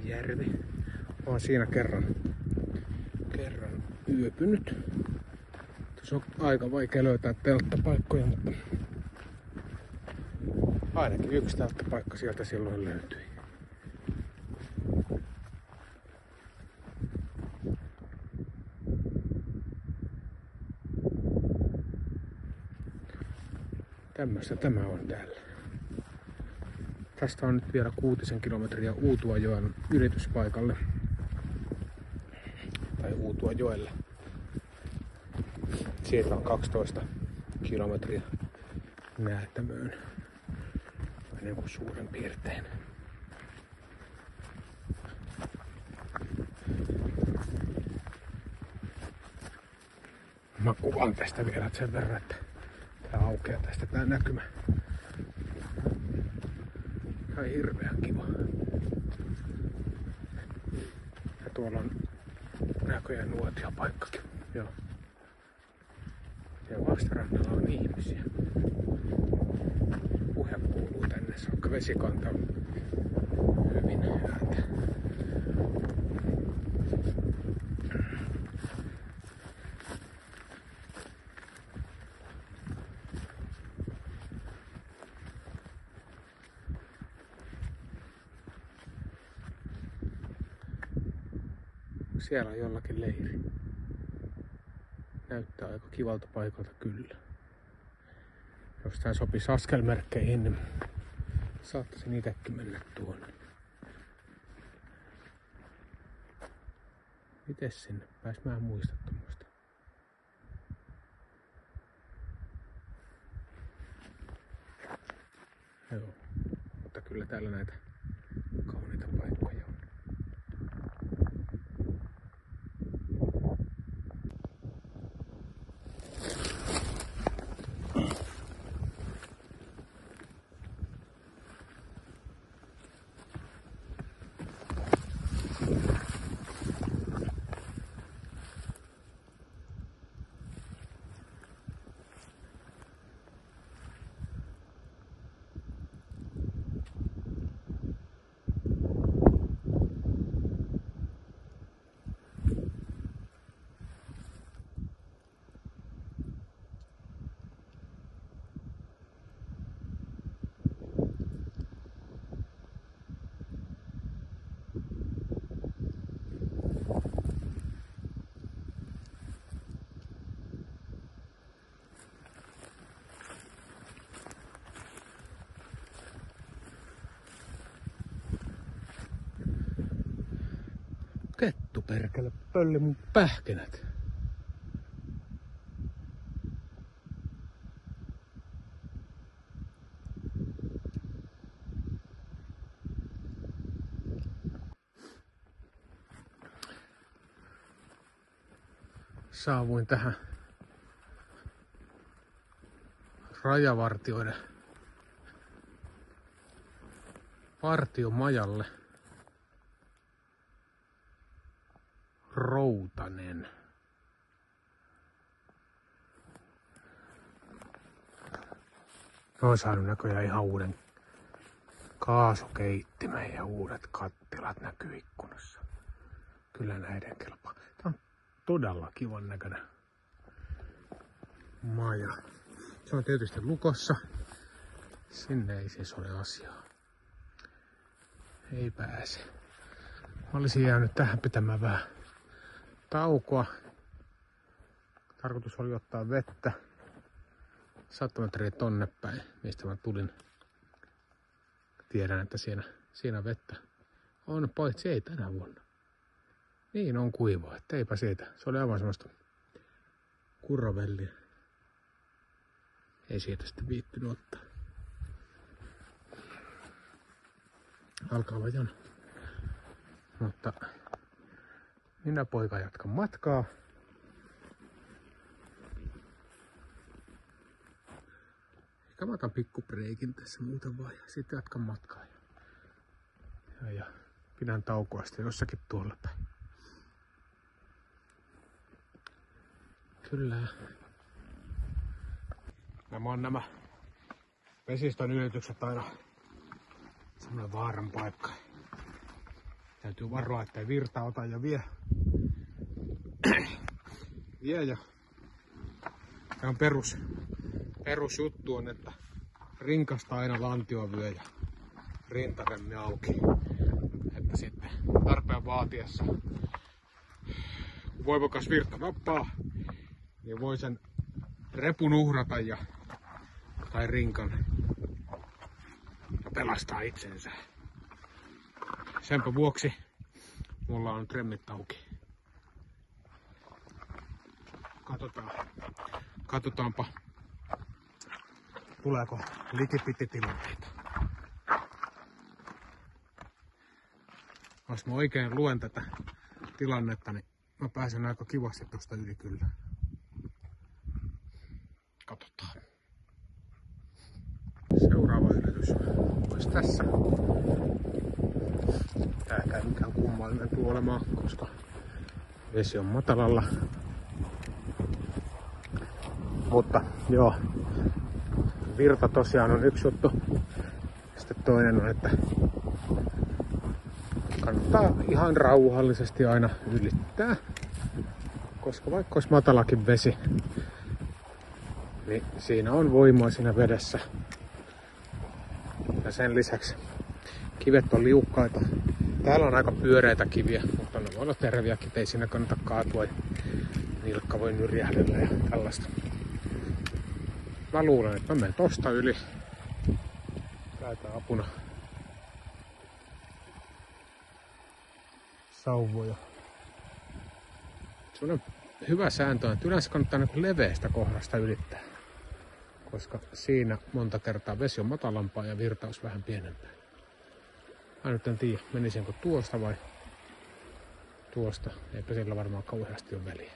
[SPEAKER 1] Järvi. Olen siinä kerran yöpynyt. Tuossa on aika vaikea löytää telttapaikkoja, mutta ainakin 1 telttapaikka sieltä silloin löytyi. Tämmöistä tämä on täällä. Tästä on nyt vielä 6 kilometriä Uutuajoen ylityspaikalle. Tai Uutuajoelle. Siitä on 12 kilometriä Näätämöön. Niin kuin suurin piirtein. Mä kuvan tästä vielä sen verran, että tää aukeaa tästä tää näkymä. Tää on hirveän kiva. Ja tuolla on näköjään nuotiopaikkakin. Joo. Ja vastarannalla on ihmisiä. Puhe kuuluu tänne, vaikka vesikanta on hyvin ääntä. Siellä on jollakin leiri. Näyttää aika kivalta paikalta kyllä. Jos tää sopisi askelmerkkeihin, niin saattaisin itsekin mennä tuonne. Mites sinne? Pääs mä en muista tommoista. Joo, mutta kyllä täällä näitä kauniita paikkoja on. perkele pölli mun pähkinät. Saavuin tähän rajavartioiden partiomajalle. Routanen. Ne on saanut näköjään ihan uuden kaasukeittimen ja uudet kattilat näkyy ikkunassa. Kyllä näiden kelpaa. Tää on todella kivan näköinen maja. Se on tietysti lukossa. Sinne ei siis ole asiaa. Ei pääse. Mä olisin jäänyt tähän pitämään vähän taukoa. Tarkoitus oli ottaa vettä 100 metriä tonne päin, mistä mä tulin. Tiedän, että siinä vettä on, paitsi ei tänä vuonna. Niin on kuivaa, että eipä siitä. Se oli aivan semmoista kurrovellia. Ei siitä sitten viittynyt ottaa. Alkaa vajana. Mutta minä poika jatkan matkaa. Ehkä mä otan pikkupreikin tässä muuten vaan ja sitten jatkan matkaa. Ja pidän taukoa sitten jossakin tuolla päin. Kyllä. Nämä on nämä vesistön ylitykset aina semmoinen vaaran paikka. Täytyy varoa, ettei virta ota ja vie. Ja tämä on perusjuttu on, että rinkasta aina lantiovyö ja rintaremmi auki. Että sitten tarpeen vaatiessa, kun voimakas virta nappaa, niin voi sen repun uhrata tai rinkan ja pelastaa itsensä. Senpä vuoksi mulla on remmit auki. Katsotaanpa, tuleeko likipititilanteita. Jos mä oikein luen tätä tilannetta, niin mä pääsen aika kivasti tosta yli kyllä. Katsotaan. Seuraava ylitys olisi tässä. Tääkä ei mikään kummallinen tule olemaan, koska vesi on matalalla. Mutta joo, virta tosiaan on yksi juttu. Sitten toinen on, että kannattaa ihan rauhallisesti aina ylittää. Koska vaikka olisi matalakin vesi, niin siinä on voimaa siinä vedessä. Ja sen lisäksi kivet on liukkaita. Täällä on aika pyöreitä kiviä, mutta ne voi olla teräviäkin, ei siinä kannata kaatua. Nilkka voi nyrjähdellä ja tällaista. Mä luulen, että mä menen tosta yli. Käytän apuna sauvoja. Sellainen hyvä sääntö on, että yleensä kannattaa leveästä kohdasta ylittää. Koska siinä monta kertaa vesi on matalampaa ja virtaus vähän pienempää. Mä nyt en tiedä, menisinkö tuosta vai tuosta. Eipä sillä varmaan kauheasti ole väliä.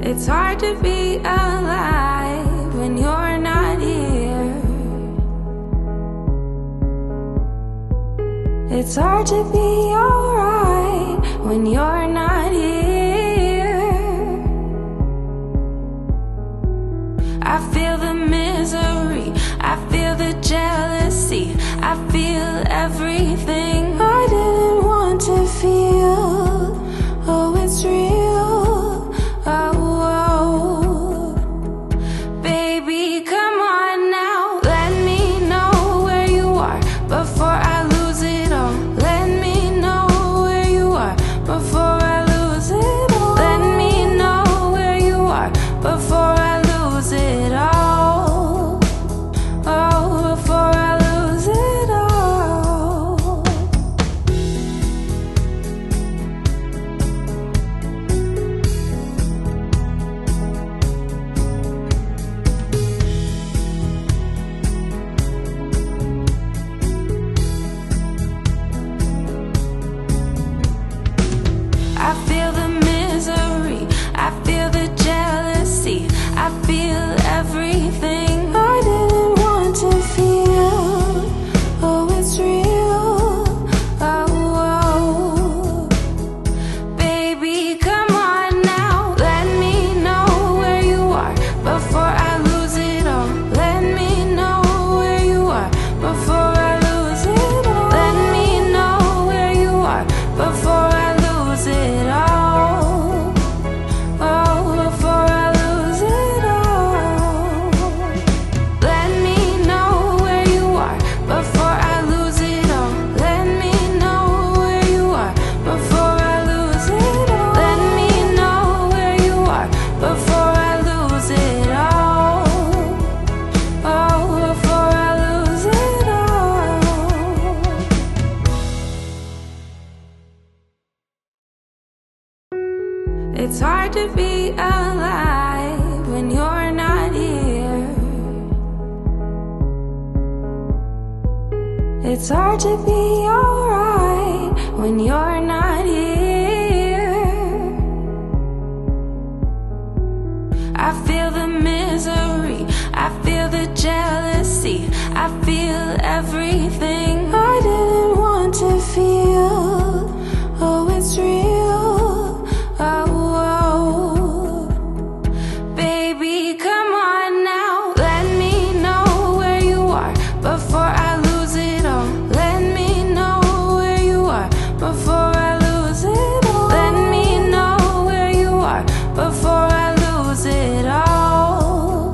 [SPEAKER 2] It's hard to be alive when you're not here. It's hard to be alright when you're not here. I feel the misery, I feel the jealousy, I feel everything I didn't want to feel. Oh, it's real. Baby, come on now, let me know where you are before I lose it all. Let me know where you are before I lose it all. Let me know where you are before I lose it all. Oh, before I lose it all. It's hard to be alive when you're not here. It's hard to be alright when you're not here. I feel the misery, I feel the jealousy, I feel everything I didn't want to feel. Oh, it's real. Oh, baby, come on now. Let me know where you are before I lose it all. Let me know where you are before I lose it all. Let me know where you are before I lose it all.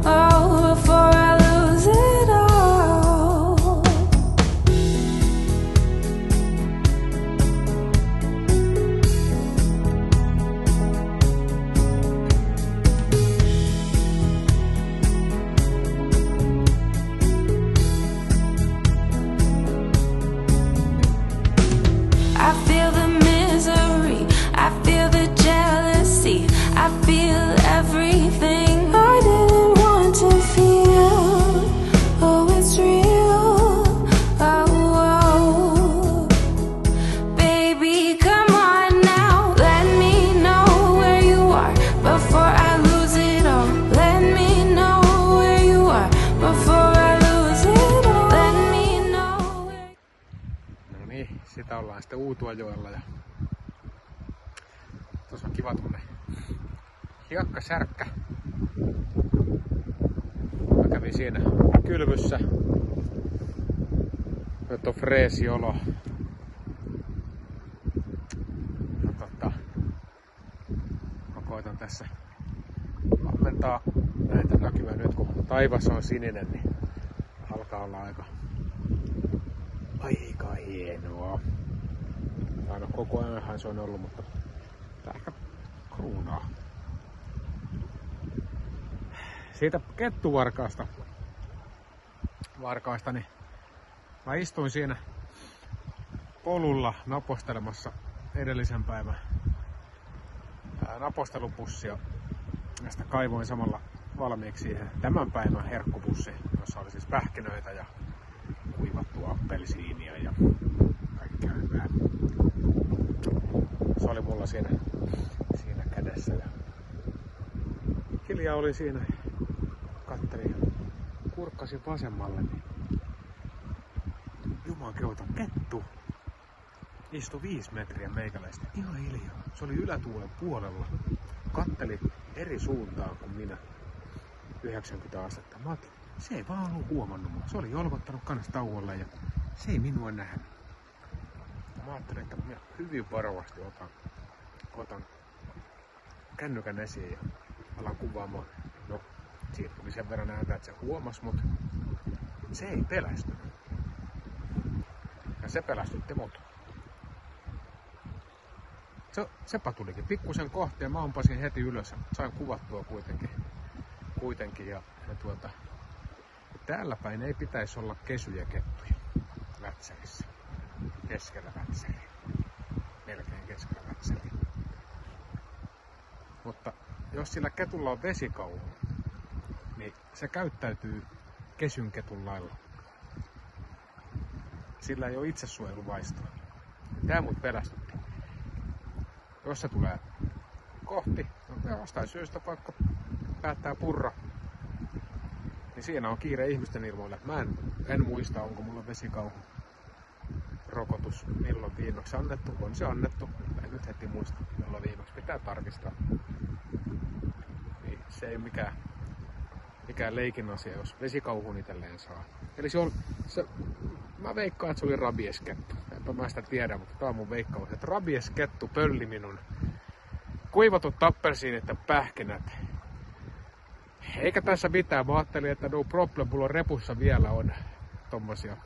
[SPEAKER 2] Oh, before I lose it all. I feel the misery, I feel the jealousy, I feel everything I didn't want to feel. Oh, it's real. Oh, baby, come on now. Let me know where you are before I lose it all. Let me know where you are before I lose it all. Let me know where...
[SPEAKER 1] No niin, sitä ollaan sitten Uutuajoella ja tuossa on kiva tunne hiekkasärkkä. Mä kävin siinä kylvyssä. Nyt on freesi olo. Ja mä koitan tässä ammentaa näitä näkymiä nyt kun taivas on sininen, niin alkaa olla aika hienoa. Tai no koko ajanhan se on ollut, mutta tää ehkä kruunaa. Siitä kettuvarkaasta niin mä istuin siinä polulla napostelemassa edellisen päivän napostelupussia. Ja sitä kaivoin samalla valmiiksi siihen tämän päivän herkkupussi, jossa oli siis pähkinöitä ja kuivattua appelsiinia ja kaikkea hyvää. Se oli mulla siinä kädessä ja Kilja oli siinä, kattelin ja kurkkasin vasemmalle, niin jumankeuta kettu istui 5 metriä meikäläistä ihan hiljaa. Se oli ylätuulen puolella, katteli eri suuntaan kuin minä 90 astetta. Mä ajattelin, se ei vaan ollut huomannut mua. Se oli jolkottanut kans tauolle ja se ei minua nähnyt. Mä ajattelin, että minä hyvin varovasti otan kännykän esiin ja alan kuvaamaan. No, siitä tuli sen verran ääntä, että se huomasi, mutta se ei pelästynyt. Ja se pelästytti mut. Sepä tulikin pikkusen kohti ja mä ampasin heti ylös ja sain kuvattua kuitenkin ja täällä päin ei pitäisi olla kesyjä kettuja Vätsärissä. Keskellä Vätsäriä. Melkein keskellä Vätsäriä. Mutta jos sillä ketulla on vesikauhu, niin se käyttäytyy kesyn ketun lailla. Sillä ei ole itsesuojeluvaistoa. Tää mut pelästytti. Jos se tulee kohti, no jostain syystä vaikka päättää purra, niin siinä on kiire ihmisten ilmoille. Mä en muista, onko mulla vesikauhu rokotus milloin viimeksi annettu. On se annettu, en nyt heti muista milloin viimeksi. Pitää tarkistaa. Niin, se ei ole mikään leikin asia, jos vesikauhun itselleen saa. Eli mä veikkaan, että se oli rabieskettu. Enpä mä sitä tiedä, mutta tää on mun veikkaus, että rabieskettu pölli minun kuivatut appelsiinit ja pähkinät. Eikä tässä mitään. Mä ajattelin, että no problem, mulla on repussa vielä on tommosia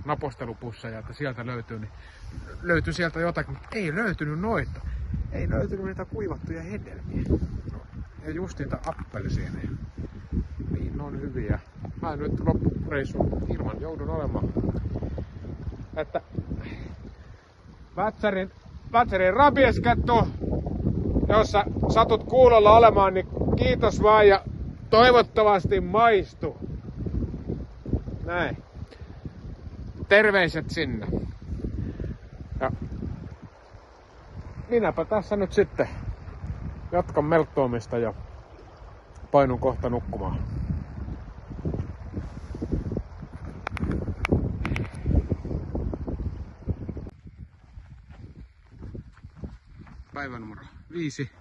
[SPEAKER 1] napostelupusseja, että sieltä löytyy, niin löytyi sieltä jotakin, mutta ei löytynyt noita. Ei löytynyt niitä kuivattuja hedelmiä. No, ja just niitä appelsiineja. Niin ne on hyviä. Mä nyt loppureissun ilman joudun olemaan. Että Vätsärin rabieskettu jos sä satut kuulolla olemaan, niin kiitos vaan ja toivottavasti maistuu. Näin. Terveiset sinne. Ja minäpä tässä nyt sitten jatkan melttoamista ja painun kohta nukkumaan. Päivä numero 5.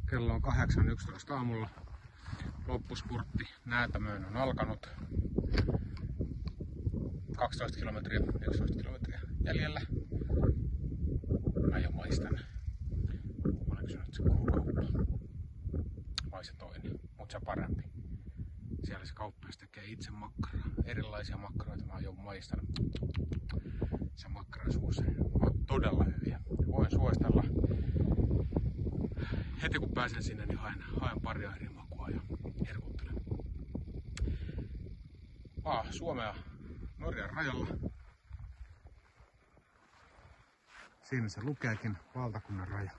[SPEAKER 1] Kello on 8:11 aamulla. Loppuspurtti Näätämöön on alkanut. 12 kilometriä, 11 kilometriä jäljellä. Mä jo maistan. Olenko se nyt se K-kauppa? Vai se toinen, mut se parempi. Siellä se kauppias tekee itse makkaraa. Erilaisia makkaroita mä oon jo maistanut. Se makkarasuus on todella hyviä. Voin suositella. Heti kun pääsen sinne, niin haen pari eri makua ja herkuttelen. Suomea ja Norjan rajalla. Siinä se lukeekin, valtakunnan raja.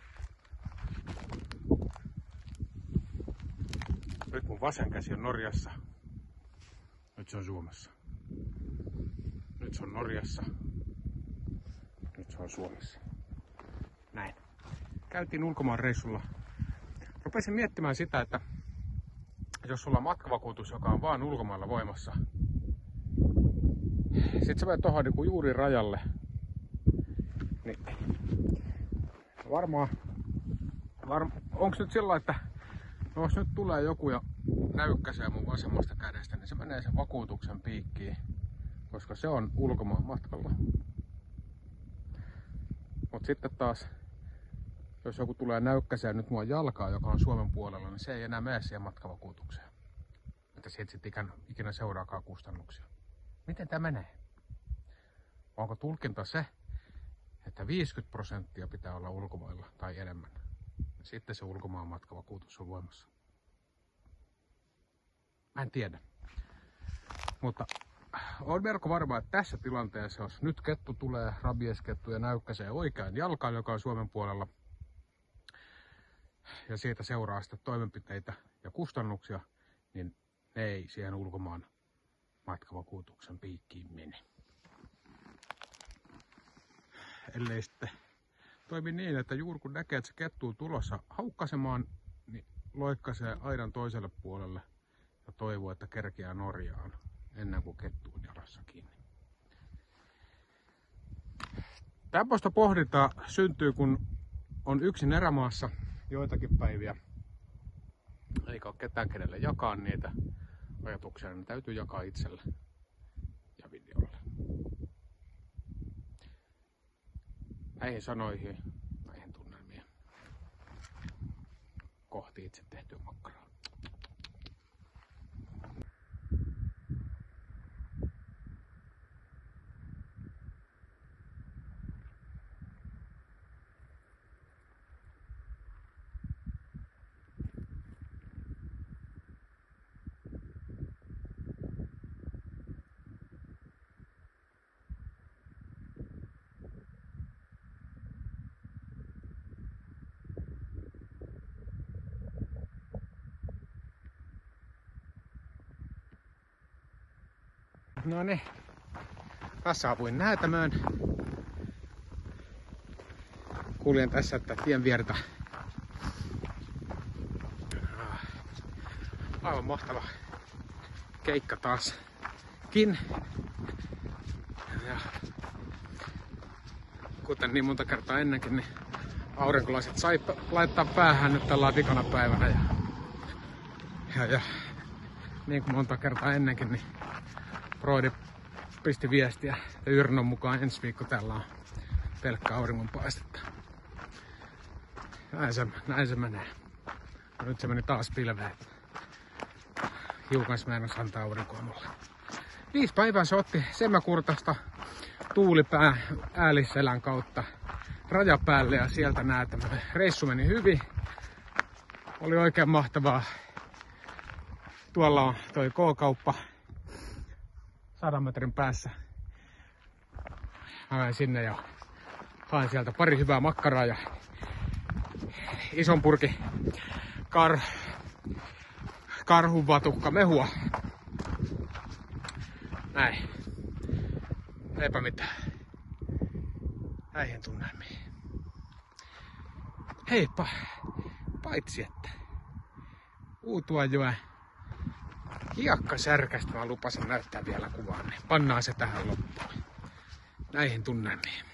[SPEAKER 1] Nyt mun vasen käsi on Norjassa. Nyt se on Suomessa. Nyt se on Norjassa. Nyt se on Suomessa. Näin. Käytiin ulkomaan reissulla. Rupesin miettimään sitä, että jos sulla on matkavakuutus, joka on vaan ulkomailla voimassa, sit sä menet tohon niin juuri rajalle, niin onks nyt sillä, että jos nyt tulee joku ja näykkäsee mun vasemmasta kädestä, niin se menee sen vakuutuksen piikkiin, koska se on ulkomaan matkalla. Mut sitten taas, jos joku tulee näykkäsee nyt mua jalkaa, joka on Suomen puolella, niin se ei enää mene siihen matkavakuutukseen. Että siitä sitten ikinä seuraakaan kustannuksia. Miten tämä menee? Onko tulkinta se, että 50% pitää olla ulkomailla tai enemmän? Sitten se ulkomaan matkavakuutus on voimassa. Mä en tiedä. Mutta on melko varma, että tässä tilanteessa, jos nyt kettu tulee, rabieskettu ja näykkäsee oikean jalkaan, joka on Suomen puolella, ja siitä seuraa sitten toimenpiteitä ja kustannuksia, niin ne ei siihen ulkomaan matkavakuutuksen piikkiin mene. Ellei sitten toimi niin, että juuri kun näkee, että se kettu on tulossa haukkasemaan, niin loikkaisee aidan toiselle puolelle ja toivoo, että kerkeää Norjaan ennen kuin kettu on jalassa kiinni. Tällaista pohdintaa syntyy, kun on yksin erämaassa joitakin päiviä, eikä ole ketään kenelle jakaa niitä ajatuksia, niin täytyy jakaa itselle ja videolle. Näihin sanoihin, näihin tunnelmiin kohti itse tehtyä makkaraa. No niin, taas saavuin Näätämöön. Kuljen tässä tien viertä. Aivan mahtava keikka taaskin. Ja kuten niin monta kertaa ennenkin, niin aurinkolaiset sai laittaa päähän nyt tällä vikana päivänä. Ja niin kuin monta kertaa ennenkin, niin Broidi pisti viestiä ja Yrnon mukaan ensi viikko täällä on pelkkä auringonpaistetta. Näin se menee. Ja nyt se meni taas pilveen. Hiukan se meinasi antaa aurinkoa mulle. 5 päivää se otti Semmäkurtasta tuulipää Äälisselän kautta rajapäälle ja sieltä Näätämöön. Reissu meni hyvin. Oli oikein mahtavaa. Tuolla on toi K-kauppa 100 metrin päässä. Mä menen sinne ja haen sieltä pari hyvää makkaraa ja ison purki karhunvatukka mehua. Näin. Eipä mitään. Näihin tunnelmiin. Heippa. Paitsi että Uutuajoen hiekkasärkästä mä lupasin näyttää vielä kuvaan, niin pannaan se tähän loppuun. Näihin tunnelmiin.